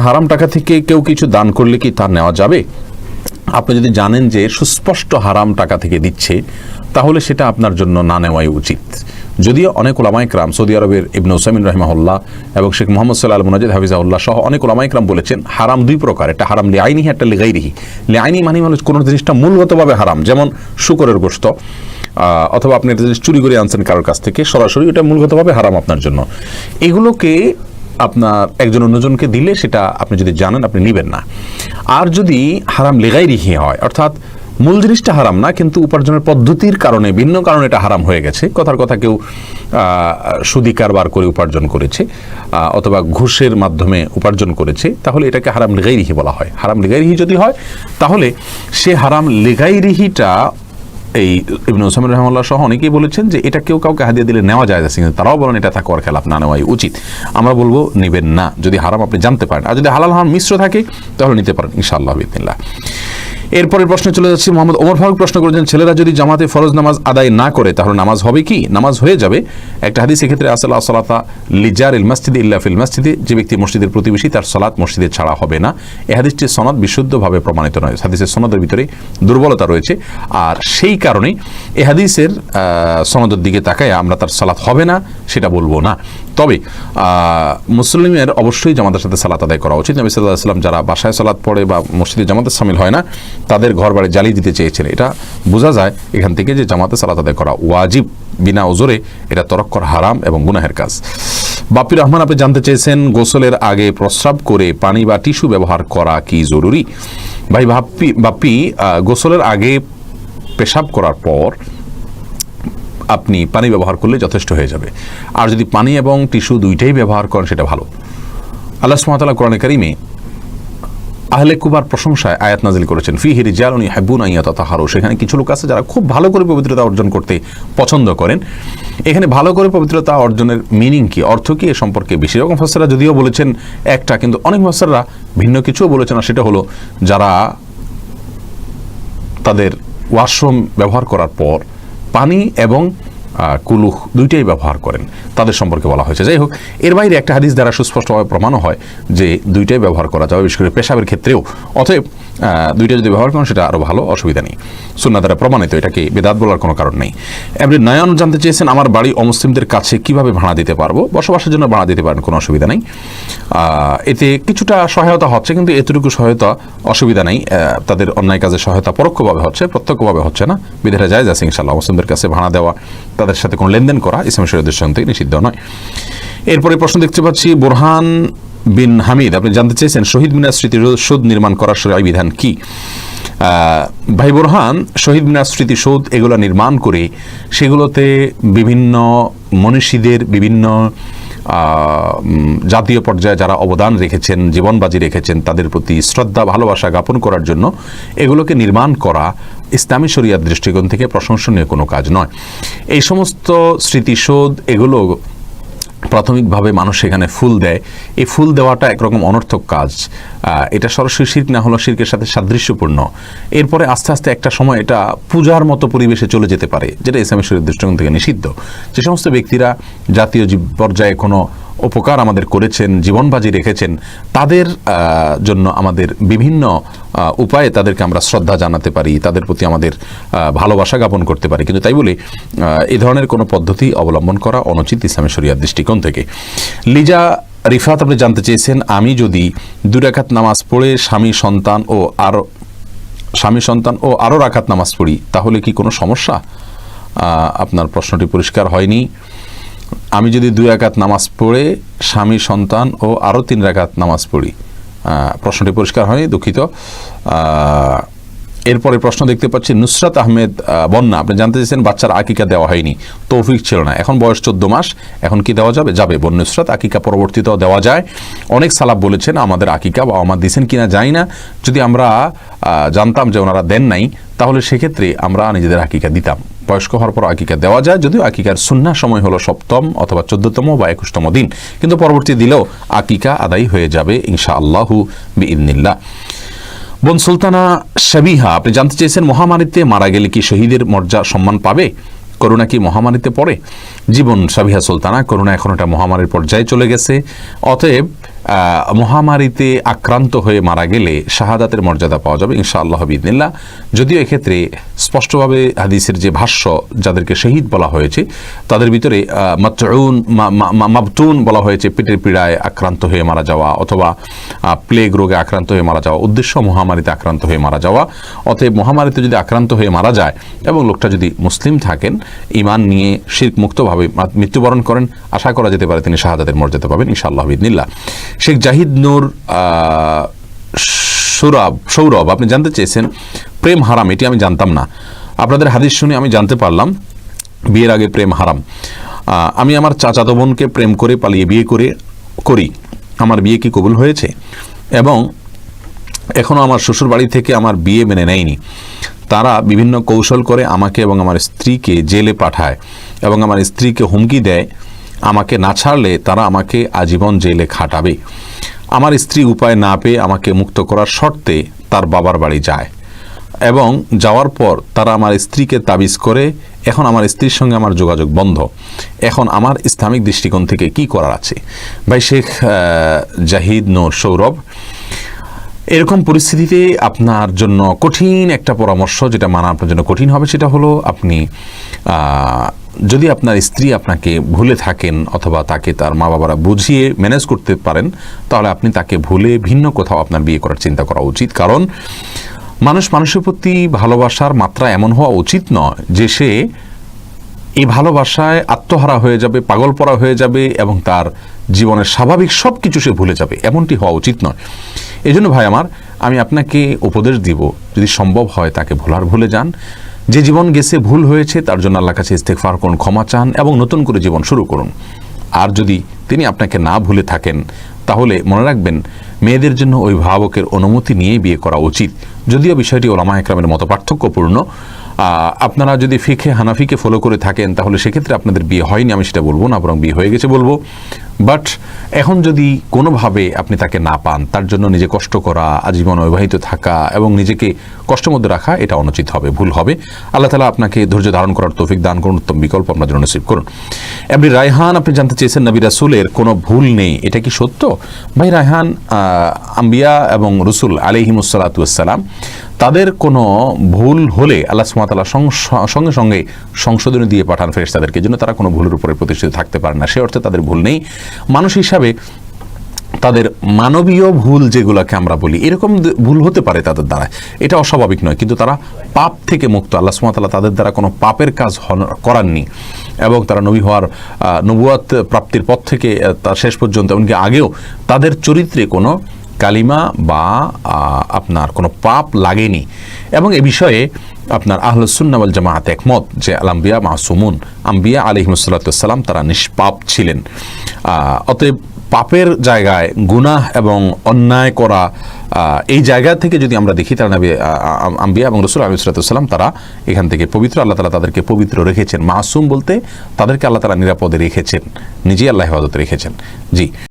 হারাম টাকা থেকে কেউ কিছু দান করলে কি তা নেওয়া যাবে? আপনি যদি জানেন যে সুস্পষ্ট হারাম টাকা থেকে দিচ্ছে, তাহলে সেটা আপনার জন্য না নেওয়াই উচিত। যদিও অনেক ওলামায়ে কেরাম, সৌদি আরবের ইবনে উসাইমিন রাহিমাহুল্লাহ এবং শেখ মোহাম্মদ সাল্লাহ আল মুনাজ্জিদ হাফিজাহুল্লাহ সহ অনেক ওলামায়ে কেরাম বলেছেন হারাম দুই প্রকার, একটা হারাম লিআইনিহি, একটা লিগাইরিহি। লিআইনি মানে হলো কোনো জিনিসটা মূলগতভাবে হারাম, যেমন শুকরের গোশত, অথবা আপনি একটা জিনিস চুরি করে আনছেন কারোর কাছ থেকে, সরাসরি এটা মূলগতভাবে হারাম আপনার জন্য। এগুলোকে আপনার একজন অন্যজনকে দিলে সেটা আপনি যদি জানেন আপনি নেবেন না। আর যদি হারাম লিগাইরিহি হয়, অর্থাৎ মূল জিনিসটা হারাম না কিন্তু উপার্জনের পদ্ধতির কারণে, ভিন্ন কারণে এটা হারাম হয়ে গেছে, কথার কথা কেউ সুদি কারবার করে উপার্জন করেছে অথবা ঘুষের মাধ্যমে উপার্জন করেছে, তাহলে এটাকে হারাম লিগাইরিহি বলা হয়। হারাম লিগাইরিহি যদি হয় তাহলে সে হারাম লিগাইরিহিটা, এই ইবনে উসাইমিন রাহিমাহুল্লাহ সহ অনেকেই বলেছেন যে এটা কেউ কাউকে হাদিয়া দিলে নেওয়া যায়, কিন্তু তারাও বলেন এটা তাকওয়ার খেলাফ, না নেওয়াই উচিত। আমরা বলবো নেবেন না যদি হারাম আপনি জানতে পারেন, আর যদি হালাল হারাম মিশ্র থাকে তাহলে নিতে পারেন ইনশাআল্লাহ বিইذنিল্লাহ। এরপরের প্রশ্নে চলে যাচ্ছি। মোহাম্মদ ওমর ফারুক প্রশ্ন করেছেন, ছেলেরা যদি জামাতে ফরজ নামাজ আদায় না করে তাহলে নামাজ হবে কি? নামাজ হয়ে যাবে। একটা হাদিস এক্ষেত্রে আছে, লা সালাতা লিজারিল মসজিদ ইল্লা ফিল মসজিদে, যে ব্যক্তি মসজিদের প্রতিবেশী তার সালাত মসজিদে ছাড়া হবে না। এই হাদিসটির সনদ বিশুদ্ধভাবে প্রমাণিত নয়, হাদিসের সনদের ভিতরে দুর্বলতা রয়েছে, আর সেই কারণে এই হাদিসের সনদের দিকে তাকায় আমরা তার সালাত হবে না সেটা বলবো না। তবে মুসলিমের অবশ্যই জামাতের সাথে সালাত আদায় করা উচিত। নবী সাল্লাল্লাহু আলাইহি ওয়াসাল্লাম যারা বাসায় সালাত পড়ে বা মসজিদে জামাতে শামিল হয় না তাদের ঘর বাড়ি জ্বালিয়ে দিতে চেয়েছেন। এটা বোঝা যায় এখান থেকে যে জামাতে সালাত আদায় করা ওয়াজিব, বিনা ওজরে এটা তরক করা হারাম এবং গুনাহের কাজ। বাপ্পি রহমান আপনি জানতে চেয়েছেন, গোসলের আগে প্রস্রাব করে পানি বা টিস্যু ব্যবহার করা কি জরুরি? ভাই বাপ্পি, গোসলের আগে পেশাব করার পর আপনি পানি ব্যবহার করলে যথেষ্ট হয়ে যাবে। আর যদি পানি এবং টিস্যু দুইটাই ব্যবহার করেন সেটা ভালো। আল্লাহ সুবহানাহু ওয়া তাআলা কোরআনে কারিমে আহলে কুবার প্রশংসায় আয়াত নাজিল করেছেন, ফিহি রিজালুন ইউহিব্বুনা আন ইয়াতাতাহহারু। সেখানে কিছু লোক আছে যারা খুব ভালো করে পবিত্রতা অর্জন করতে পছন্দ করেন। এখানে ভালো করে পবিত্রতা অর্জনের মিনিং কি, অর্থ কি, এ সম্পর্কে বেশি রকম মুফাসসিররা যদিও বলেছেন একটা, কিন্তু অনেক মুফাসসিররা ভিন্ন কিছুও বলেছেন। আর সেটা হলো যারা তাদের ওয়াশরুম ব্যবহার করার পর পানি এবং কুলুহ দুইটাই ব্যবহার করেন, তাদের সম্পর্কে বলা হয়েছে। যাই হোক, এর বাইরে একটা হাদিস দ্বারা সুস্পষ্টভাবে প্রমাণও হয় যে দুইটাই ব্যবহার করা যাবে, বিশেষ করে পেশাবের ক্ষেত্রেও। অতএব দুইটা যদি ব্যবহার করেন সেটা আরও ভালো, অসুবিধা নেই, সুন্নাহ দ্বারা প্রমাণিত, এটাকে বেদাত বলার কোনো কারণ নেই। এমনি নয়ন জানতে চেয়েছেন, আমার বাড়ি অমুসলিমদের কাছে কিভাবে ভাড়া দিতে পারবো? বসবাসের জন্য ভাড়া দিতে পারেন, কোনো অসুবিধা নেই। এতে কিছুটা সহায়তা হচ্ছে, কিন্তু এতটুকু সহায়তা অসুবিধা নেই। তাদের অন্যায় কাজে সহায়তা পরোক্ষভাবে হচ্ছে, প্রত্যক্ষভাবে হচ্ছে না, বিধাটা জায়েজ আছে ইনশাআল্লাহ। মুসলিমদের কাছে ভাড়া দেওয়া, তাদের সাথে কোনো লেনদেন করা ইসলামী শরীয়তের দৃষ্টিকোণ থেকে নিষিদ্ধ নয়। এরপরে প্রশ্ন দেখতে পাচ্ছি বোরহান বিন হামিদ, আপনি জানতে চেয়েছেন শহীদ মিনার স্মৃতিসৌধ নির্মাণ করার শরীয়ী বিধান কি? ভাই বোরহান, শহীদ মিনার স্মৃতিসৌধ এগুলো নির্মাণ করে সেগুলোতে বিভিন্ন মনীষীদের, বিভিন্ন জাতীয় পর্যায়ে যারা অবদান রেখেছেন, জীবন বাজি রেখেছেন, তাদের প্রতি শ্রদ্ধা ভালোবাসা জ্ঞাপন করার জন্য এগুলোকে নির্মাণ করা ইসলামী শরিয়াত দৃষ্টিকোণ থেকে প্রশংসনীয় কোনো কাজ নয়। এই সমস্ত স্মৃতিসৌধ এগুলো প্রাথমিকভাবে মানুষ সেখানে ফুল দেয়, এই ফুল দেওয়াটা একরকম অনর্থক কাজ। এটা সরাসরি শিরক না হলেও শিরকের সাথে সাদৃশ্যপূর্ণ। এরপরে আস্তে আস্তে একটা সময় এটা পূজার মতো পরিবেশে চলে যেতে পারে, যেটা ইসলামী শরীয়তের দৃষ্টিকোণ থেকে নিষিদ্ধ। যে সমস্ত ব্যক্তিরা জাতীয় পর্যায়ে কোনো উপকার আমাদের করেছেন, জীবন বাজি রেখেছেন, তাদের জন্য আমাদের বিভিন্ন উপায়ে তাদেরকে আমরা শ্রদ্ধা জানাতে পারি, তাদের প্রতি আমাদের ভালোবাসা জ্ঞাপন করতে পারি, কিন্তু তাই বলে এই ধরনের কোনো পদ্ধতি অবলম্বন করা অনুচিত ইসলামী শরিয়াত দৃষ্টিকোণ থেকে। লিজা রিফাত আপনি জানতে চেয়েছেন, আমি যদি 2 রাকাত নামাজ পড়ে স্বামী সন্তান ও আরও রাকাত নামাজ পড়ি তাহলে কি কোনো সমস্যা? আপনার প্রশ্নটি পরিষ্কার হয়নি। আমি যদি 2 রাকাত নামাজ পড়ে স্বামী সন্তান ও আরও 3 রাকাত নামাজ পড়ি, প্রশ্নটি পরিষ্কার হয়নি, দুঃখিত। এরপরে প্রশ্ন দেখতে পাচ্ছি নুসরাত আহমেদ বন্যা, আপনি জানতে চেয়েছেন বাচ্চার আকিকা দেওয়া হয়নি, তৌফিক ছিল না, এখন বয়স 14 মাস, এখন কি দেওয়া যাবে? যাবে। বন নুসরাত আকিকা পরবর্তীতেও দেওয়া যায়। অনেক সালাফ বলেছেন আমাদের আকিকা বা আমার দিয়েছেন কিনা জানি না, যদি আমরা জানতাম যে ওনারা দেন নাই তাহলে সেক্ষেত্রে আমরা নিজেদের আকিকা দিতাম। বয়স্ক হওয়ার পর আকিকা দেওয়া যায়, যদিও আকিকার সুন্নাহ সময় হলো 7ম অথবা 14তম বা 21তম দিন, কিন্তু পরবর্তী দিলেও আকিকা আদায় হয়ে যাবে ইনশাআল্লাহু বিইذنিল্লাহ। বোন সুলতানা শাবিহা, আপনি জানতে চেয়েছেন মহামারীতে মারা গেলে কি শহীদের মর্যাদা সম্মান পাবে? করোনা কি মহামারীতে পড়ে? জীবন সাবিহা সুলতানা, করোনা এখন একটা মহামারীর পর্যায়ে চলে গেছে, অতএব মহামারীতে আক্রান্ত হয়ে মারা গেলে শাহাদাতের মর্যাদা পাওয়া যাবে ইনশাআল্লাহ বিইذনিল্লাহ। যদিও এক্ষেত্রে স্পষ্টভাবে হাদিসের যে ভাষ্য যাদেরকে শহীদ বলা হয়েছে তাদের ভিতরে মাবতুন বলা হয়েছে পেটের পীড়ায় আক্রান্ত হয়ে মারা যাওয়া অথবা প্লেগ রোগে আক্রান্ত হয়ে মারা যাওয়া, উদ্দেশ্য মহামারীতে আক্রান্ত হয়ে মারা যাওয়া। অতএব মহামারীতে যদি আক্রান্ত হয়ে মারা যায় এবং লোকটা যদি মুসলিম থাকেন, ঈমান নিয়ে শিরক মুক্তভাবে মৃত্যুবরণ করেন, আশা করা যেতে পারে তিনি শাহাদাতের মর্যাদা পাবেন ইনশাআল্লাহ বিইذনিল্লাহ। শেখ জাহিদ নূর সৌরভ আপনি জানতে চেয়েছেন প্রেম হারাম, এটি আমি জানতাম না। আপনাদের হাদিস শুনে আমি জানতে পারলাম বিয়ের আগে প্রেম হারাম। আমি আমার চাচাতো বোনকে প্রেম করে পালিয়ে বিয়ে করি, আমার বিয়ে কি কবুল হয়েছে? এবং এখনও আমার শ্বশুর বাড়ি থেকে আমার বিয়ে মেনে নেয়নি। তারা বিভিন্ন কৌশল করে আমাকে এবং আমার স্ত্রীকে জেলে পাঠায় এবং আমার স্ত্রীকে হুমকি দেয় আমাকে না ছাড়লে তারা আমাকে আজীবন জেলে খাটাবে। আমার স্ত্রী উপায় না পেয়ে আমাকে মুক্ত করার শর্তে তার বাবার বাড়ি যায় এবং যাওয়ার পর তারা আমার স্ত্রীকে তাবিজ করে। এখন আমার স্ত্রীর সঙ্গে আমার যোগাযোগ বন্ধ। এখন আমার ইসলামিক দৃষ্টিকোণ থেকে কি করার আছে? ভাই শেখ জাহিদ নূর সৌরভ, এরকম পরিস্থিতিতে আপনার জন্য কঠিন একটা পরামর্শ, যেটা মানা আপনার জন্য কঠিন হবে, সেটা হলো আপনি যদি আপনার স্ত্রী আপনাকে ভুলে থাকেন অথবা তাকে তার মা বাবারা বুঝিয়ে ম্যানেজ করতে পারেন, তাহলে আপনি তাকে ভুলে ভিন্ন কোথাও আপনার বিয়ে করার চিন্তা করা উচিত। কারণ মানুষের প্রতি ভালোবাসার মাত্রা এমন হওয়া উচিত নয় যে সে এই ভালোবাসায় আত্মহারা হয়ে যাবে, পাগলপরা হয়ে যাবে এবং তার জীবনের স্বাভাবিক সব কিছু সে ভুলে যাবে, এমনটি হওয়া উচিত নয়। এই জন্য ভাই আমার, আমি আপনাকে উপদেশ দিব, যদি সম্ভব হয় তাকে ভুলে যান। যে জীবন গেছে, ভুল হয়েছে, তার জন্য আল্লাহর কাছে ইস্তেগফার করুন, ক্ষমা চান এবং নতুন করে জীবন শুরু করুন। আর যদি তিনি আপনাকে না ভুলে থাকেন, তাহলে মনে রাখবেন মেয়েদের জন্য অভিভাবকের অনুমতি নিয়ে বিয়ে করা উচিত। যদিও বিষয়টি ওলামা একরামের মতো পার্থক্যপূর্ণ। আপনারা যদি ফিকহে হানাফিকে ফলো করে থাকেন তাহলে সেক্ষেত্রে আপনাদের বিয়ে হয়নি আমি সেটা বলবো না, বরং বিয়ে হয়ে গেছে বলবো। বাট এখন যদি কোনোভাবে আপনি তাকে না পান, তার জন্য নিজে কষ্ট করা, আজীবন অবিবাহিত থাকা এবং নিজেকে কষ্টের মধ্যে রাখা, এটা অনুচিত হবে, ভুল হবে। আল্লাহ তাআলা আপনাকে ধৈর্য ধারণ করার তৌফিক দান করুন, উত্তম বিকল্প আপনার জন্য নসিব করুন। এমনি রায়হান, আপনি জানতে চেয়েছেন নবী রাসূলের কোনো ভুল নেই, এটা কি সত্য? ভাই রায়হান, আম্বিয়া এবং রসুল আলাইহিমুস সালাতু ওয়াস সালাম তাদের কোনো ভুল হলে আল্লাহ সুবহানাহু ওয়া তাআলা সঙ্গে সঙ্গে সংশোধনী দিয়ে পাঠান ফেরেশতাদেরকে, জন্য তারা কোনো ভুলের উপরে প্রতিষ্ঠিত থাকতে পারে না। সে অর্থে তাদের ভুল নেই। মানুষ হিসাবে তাদের মানবীয় ভুল যেগুলোকে আমরা বলি, এরকম ভুল হতে পারে তাদের দ্বারা, এটা অস্বাভাবিক নয়, কিন্তু তারা পাপ থেকে মুক্ত। আল্লাহ সুবহানাহু ওয়া তাআলা তাদের দ্বারা কোনো পাপের কাজ করাননি এবং তারা নবী হওয়ার নবুয়ত প্রাপ্তির পর থেকে তার শেষ পর্যন্ত, এমনকি আগেও তাদের চরিত্রে কোনো কালিমা বা আপনার কোনো পাপ লাগেনি। এবং এ বিষয়ে আপনার আহলুস সুন্নাহ ওয়াল জামাআত একমত যে আল আম্বিয়া মাসুমুন, আম্বিয়া আলাইহিমুস সালাতু ওয়াস সালাম তারা নিষ্পাপ ছিলেন। অতএব পাপের জায়গায় গুনাহ এবং অন্যায় করা, এই জায়গা থেকে যদি আমরা দেখি, তারা নবী আম্বিয়া এবং রাসূল আলাইহিস সালাতু ওয়াস সালাম তারা এখান থেকে পবিত্র। আল্লাহ তাআলা তাদেরকে পবিত্র রেখেছেন। মাসুম বলতে তাদেরকে আল্লাহ তাআলা নিরাপদে রেখেছেন, নিজেই আল্লাহ হেফাজতে রেখেছেন। জি।